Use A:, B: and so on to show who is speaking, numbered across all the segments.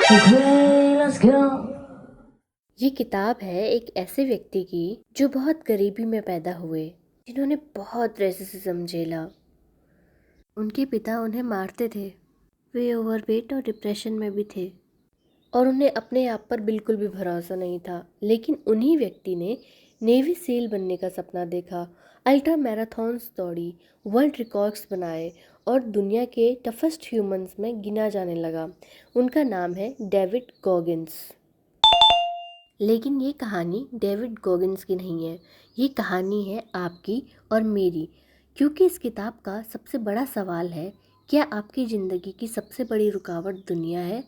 A: Okay, let's go.
B: ये किताब है एक ऐसे व्यक्ति की जो बहुत गरीबी में पैदा हुए, जिन्होंने बहुत रेसिज्म झेला। उनके पिता उन्हें मारते थे, वे ओवरवेट और डिप्रेशन में भी थे और उन्हें अपने आप पर बिल्कुल भी भरोसा नहीं था। लेकिन उन्हीं व्यक्ति ने नेवी सील बनने का सपना देखा, अल्ट्रा मैराथन्स दौड़ी, वर्ल्ड रिकॉर्ड्स बनाए और दुनिया के टफेस्ट ह्यूमंस में गिना जाने लगा। उनका नाम है डेविड गॉगिन्स। लेकिन ये कहानी डेविड गॉगिन्स की नहीं है, ये कहानी है आपकी और मेरी। क्योंकि इस किताब का सबसे बड़ा सवाल है, क्या आपकी ज़िंदगी की सबसे बड़ी रुकावट दुनिया है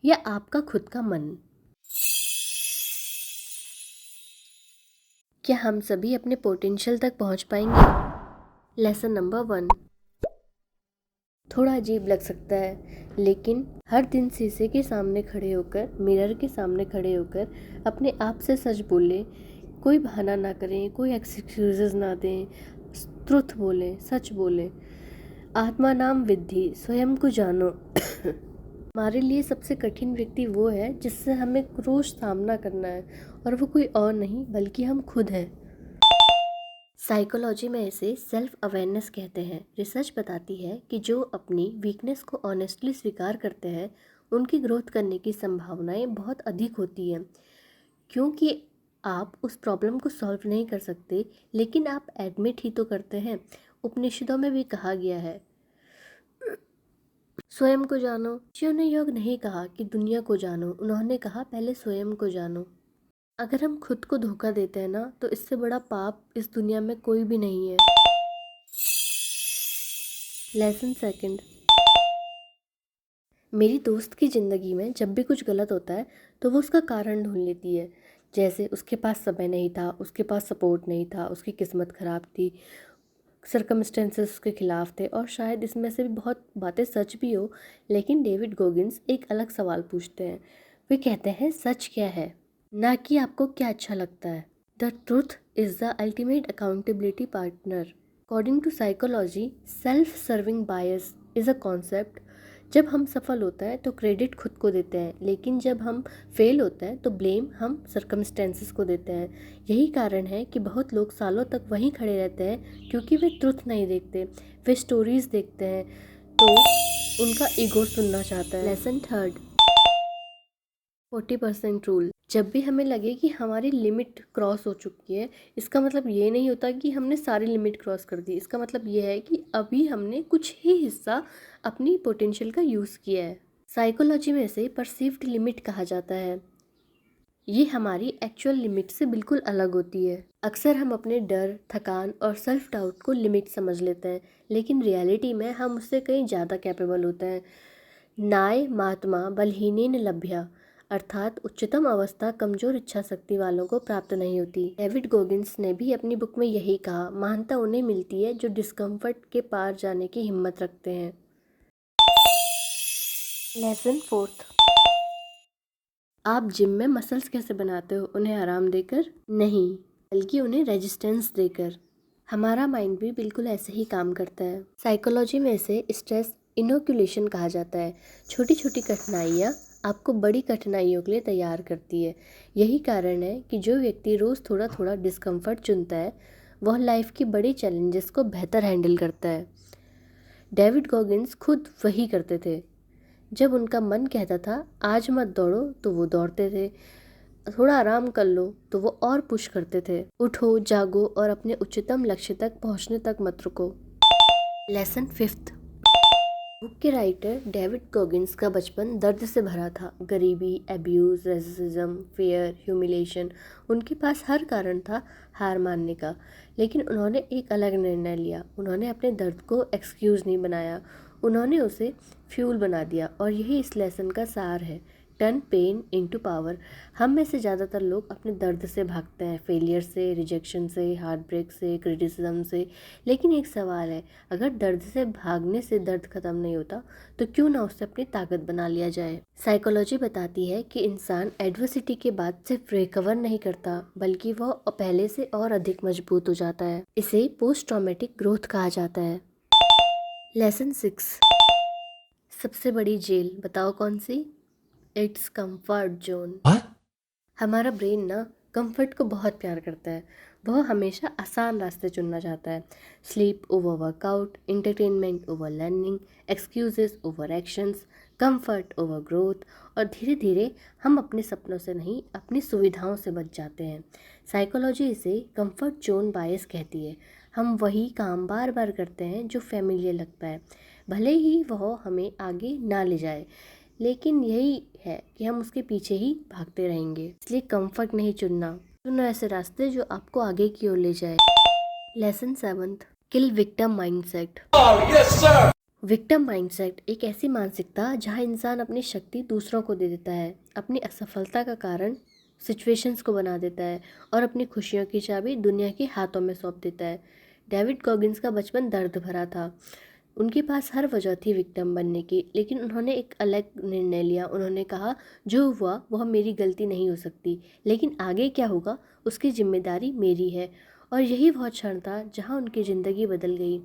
B: या आपका खुद का मन? क्या हम सभी अपने पोटेंशियल तक पहुंच पाएंगे? Lesson number 1। थोड़ा अजीब लग सकता है, लेकिन हर दिन शीशे के सामने खड़े होकर, मिरर के सामने खड़े होकर अपने आप से सच बोलें, कोई बहाना ना करें, कोई एक्सक्यूजेस ना दें, ट्रुथ बोलें, सच बोलें। आत्मा नाम विद्धि, स्वयं को जानो। हमारे लिए सबसे कठिन व्यक्ति वो है जिससे हमें रोज सामना करना है, और वो कोई और नहीं बल्कि हम खुद हैं। साइकोलॉजी में इसे सेल्फ अवेयरनेस कहते हैं। रिसर्च बताती है कि जो अपनी वीकनेस को ऑनेस्टली स्वीकार करते हैं, उनकी ग्रोथ करने की संभावनाएं बहुत अधिक होती हैं। क्योंकि आप उस प्रॉब्लम को सॉल्व नहीं कर सकते, लेकिन आप एडमिट ही तो करते हैं। उपनिषदों में भी कहा गया है, स्वयं को जानो। शिव ने योग नहीं कहा कि दुनिया को जानो, उन्होंने कहा पहले स्वयं को जानो। अगर हम खुद को धोखा देते हैं ना, तो इससे बड़ा पाप इस दुनिया में कोई भी नहीं है। Lesson second. मेरी दोस्त की ज़िंदगी में जब भी कुछ गलत होता है तो वो उसका कारण ढूंढ लेती है। जैसे उसके पास समय नहीं था, उसके पास सपोर्ट नहीं था, उसकी किस्मत ख़राब थी, सर्कमस्टेंसेस उसके खिलाफ थे, और शायद इसमें से भी बहुत बातें सच भी हो। लेकिन डेविड गोगिन्स एक अलग सवाल पूछते हैं। वे कहते हैं सच क्या है, ना कि आपको क्या अच्छा लगता है। The truth is the ultimate accountability partner. According to psychology, self serving bias is a concept. जब हम सफल होता है तो क्रेडिट खुद को देते हैं, लेकिन जब हम फेल होता है तो ब्लेम हम सर्कमस्टेंसेस को देते हैं। यही कारण है कि बहुत लोग सालों तक वहीं खड़े रहते हैं, क्योंकि वे ट्रुथ नहीं देखते, वे स्टोरीज देखते हैं, तो उनका ईगो सुनना चाहता है। Lesson third, 40% rule. जब भी हमें लगे कि हमारी लिमिट क्रॉस हो चुकी है, इसका मतलब ये नहीं होता कि हमने सारी लिमिट क्रॉस कर दी। इसका मतलब ये है कि अभी हमने कुछ ही हिस्सा अपनी पोटेंशियल का यूज़ किया है। साइकोलॉजी में इसे परसीव्ड लिमिट कहा जाता है। ये हमारी एक्चुअल लिमिट से बिल्कुल अलग होती है। अक्सर हम अपने डर, थकान और सेल्फ डाउट को लिमिट समझ लेते हैं, लेकिन रियलिटी में हम उससे कहीं ज़्यादा कैपेबल होते हैं। नाय महात्मा बलहीनेन लभ्या, अर्थात उच्चतम अवस्था कमजोर इच्छा शक्ति वालों को प्राप्त नहीं होती। डेविड गोगिन्स ने भी अपनी बुक में यही कहा, महानता उन्हें मिलती है जो डिस्कम्फर्ट के पार जाने की हिम्मत रखते हैं। Lesson fourth. आप जिम में मसल्स कैसे बनाते हो? उन्हें आराम देकर नहीं, बल्कि उन्हें रेजिस्टेंस देकर। हमारा माइंड भी बिल्कुल ऐसे ही काम करता है। साइकोलॉजी में इसे स्ट्रेस इनोकुलेशन कहा जाता है। छोटी छोटी कठिनाइयाँ आपको बड़ी कठिनाइयों के लिए तैयार करती है। यही कारण है कि जो व्यक्ति रोज़ थोड़ा थोड़ा डिस्कम्फर्ट चुनता है, वह लाइफ की बड़ी चैलेंजेस को बेहतर हैंडल करता है। डेविड गॉगिन्स खुद वही करते थे। जब उनका मन कहता था आज मत दौड़ो, तो वो दौड़ते थे। थोड़ा आराम कर लो, तो वो और पुश करते थे। उठो, जागो और अपने उच्चतम लक्ष्य तक पहुंचने तक मत रुको। Lesson fifth. बुक के राइटर डेविड गॉगिन्स का बचपन दर्द से भरा था। गरीबी, एब्यूज़, रेसिज्म, फेयर, ह्यूमिलेशन, उनके पास हर कारण था हार मानने का। लेकिन उन्होंने एक अलग निर्णय लिया। उन्होंने अपने दर्द को एक्सक्यूज़ नहीं बनाया, उन्होंने उसे फ्यूल बना दिया। और यही इस लेसन का सार है, टर्न पेन इनटू पावर। हम में से ज़्यादातर लोग अपने दर्द से भागते हैं, फेलियर से, रिजेक्शन से, हार्ट ब्रेक से, क्रिटिसिज्म से। लेकिन एक सवाल है, अगर दर्द से भागने से दर्द खत्म नहीं होता, तो क्यों ना उससे अपनी ताकत बना लिया जाए। साइकोलॉजी बताती है कि इंसान एडवर्सिटी के बाद सिर्फ रिकवर नहीं करता, बल्कि वह पहले से और अधिक मजबूत हो जाता है। इसे पोस्ट ट्रॉमेटिक ग्रोथ कहा जाता है। लेसन 6। सबसे बड़ी जेल बताओ कौन सी? It's comfort zone.
A: What?
B: हमारा ब्रेन ना कंफर्ट को बहुत प्यार करता है। वह हमेशा आसान रास्ते चुनना चाहता है। Sleep over workout, entertainment over learning, excuses over actions, comfort over growth. और धीरे धीरे हम अपने सपनों से नहीं, अपनी सुविधाओं से बच जाते हैं। साइकोलॉजी इसे कंफर्ट जोन बायस कहती है। हम वही काम बार बार करते हैं जो फैमिलियर लगता है, भले ही वह हमें आगे ना ले जाए, लेकिन यही है कि हम उसके पीछे ही भागते रहेंगे। इसलिए कंफर्ट नहीं चुनना, चुनो ऐसे रास्ते जो आपको आगे की ओर ले जाए। लेसन 7, किल विक्टिम माइंडसेट। विक्टिम माइंडसेट एक ऐसी मानसिकता जहां इंसान अपनी शक्ति दूसरों को दे देता है, अपनी असफलता का कारण सिचुएशंस को बना देता है और अपनी खुशियों की चाबी दुनिया के हाथों में सौंप देता है। डेविड गॉगिन्स का बचपन दर्द भरा था। उनके पास हर वजह थी विक्टिम बनने की, लेकिन उन्होंने एक अलग निर्णय लिया। उन्होंने कहा, जो हुआ वह मेरी गलती नहीं हो सकती, लेकिन आगे क्या होगा उसकी जिम्मेदारी मेरी है। और यही वह क्षण था जहां उनकी ज़िंदगी बदल गई।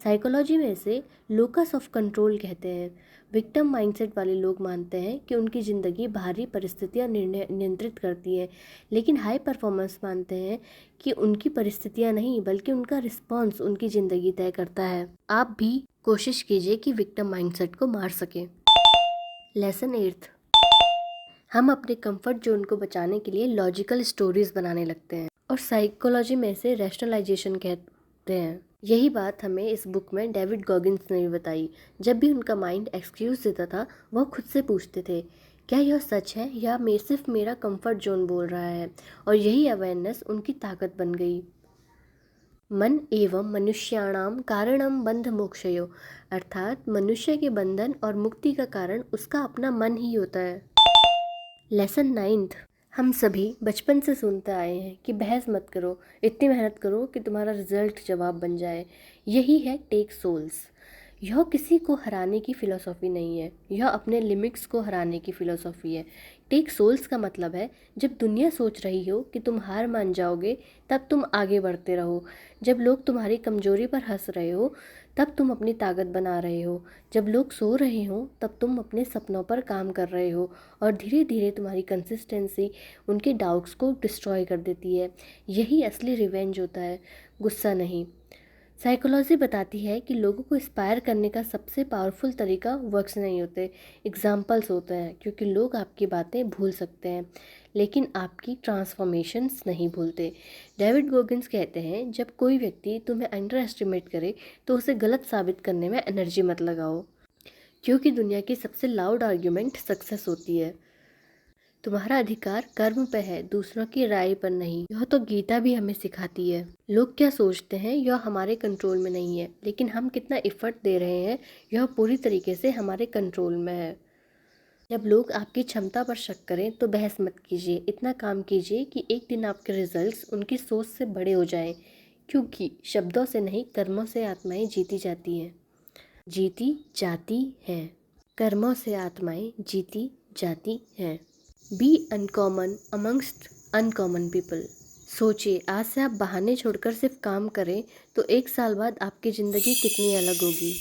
B: साइकोलॉजी में इसे लोकस ऑफ कंट्रोल कहते हैं। विक्टिम माइंडसेट वाले लोग मानते हैं कि उनकी ज़िंदगी बाहरी परिस्थितियां निर्णय नियंत्रित करती हैं, लेकिन हाई परफॉर्मेंस मानते हैं कि उनकी परिस्थितियां नहीं, बल्कि उनका रिस्पॉन्स उनकी ज़िंदगी तय करता है। आप भी कोशिश कीजिए कि विक्टिम माइंडसेट को मार सकें। लेसन 8, हम अपने कंफर्ट जोन को बचाने के लिए लॉजिकल स्टोरीज बनाने लगते हैं और साइकोलॉजी में इसे रैशनलाइजेशन कहते हैं। यही बात हमें इस बुक में डेविड गॉगिन्स ने भी बताई। जब भी उनका माइंड एक्सक्यूज देता था, वह खुद से पूछते थे, क्या यह सच है या सिर्फ मेरा कंफर्ट जोन बोल रहा है। और यही अवेयरनेस उनकी ताकत बन गई। मन एवं मनुष्याणाम कारणम बंध मोक्षयो, अर्थात मनुष्य के बंधन और मुक्ति का कारण उसका अपना मन ही होता है। लेसन 9, हम सभी बचपन से सुनते आए हैं कि बहस मत करो, इतनी मेहनत करो कि तुम्हारा रिजल्ट जवाब बन जाए। यही है टेक सोल्स। यह किसी को हराने की फ़िलॉसफ़ी नहीं है, यह अपने लिमिट्स को हराने की फ़िलॉसफ़ी है। टेक सोल्स का मतलब है, जब दुनिया सोच रही हो कि तुम हार मान जाओगे, तब तुम आगे बढ़ते रहो। जब लोग तुम्हारी कमज़ोरी पर हंस रहे हो, तब तुम अपनी ताकत बना रहे हो। जब लोग सो रहे हो, तब तुम अपने सपनों पर काम कर रहे हो। और धीरे धीरे तुम्हारी कंसिस्टेंसी उनके डाउट्स को डिस्ट्रॉय कर देती है। यही असली रिवेंज होता है, गुस्सा नहीं। साइकोलॉजी बताती है कि लोगों को इंस्पायर करने का सबसे पावरफुल तरीका वर्ड्स नहीं होते, एग्जाम्पल्स होते हैं। क्योंकि लोग आपकी बातें भूल सकते हैं, लेकिन आपकी ट्रांसफॉर्मेशंस नहीं भूलते। डेविड गोगिन्स कहते हैं, जब कोई व्यक्ति तुम्हें अंडर एस्टिमेट करे तो उसे गलत साबित करने में एनर्जी मत लगाओ, क्योंकि दुनिया की सबसे लाउड आर्ग्यूमेंट सक्सेस होती है। तुम्हारा अधिकार कर्म पे है, दूसरों की राय पर नहीं। यह तो गीता भी हमें सिखाती है। लोग क्या सोचते हैं यह हमारे कंट्रोल में नहीं है, लेकिन हम कितना एफर्ट दे रहे हैं यह पूरी तरीके से हमारे कंट्रोल में है। जब लोग आपकी क्षमता पर शक करें तो बहस मत कीजिए, इतना काम कीजिए कि एक दिन आपके रिजल्ट्स उनकी सोच से बड़े हो जाएं। क्योंकि शब्दों से नहीं, कर्मों से आत्माएं जीती जाती हैं। कर्मों से आत्माएं जीती जाती हैं। Be uncommon amongst uncommon people. सोचिए, आज से आप बहाने छोड़कर सिर्फ काम करें तो 1 साल बाद आपकी ज़िंदगी कितनी अलग होगी।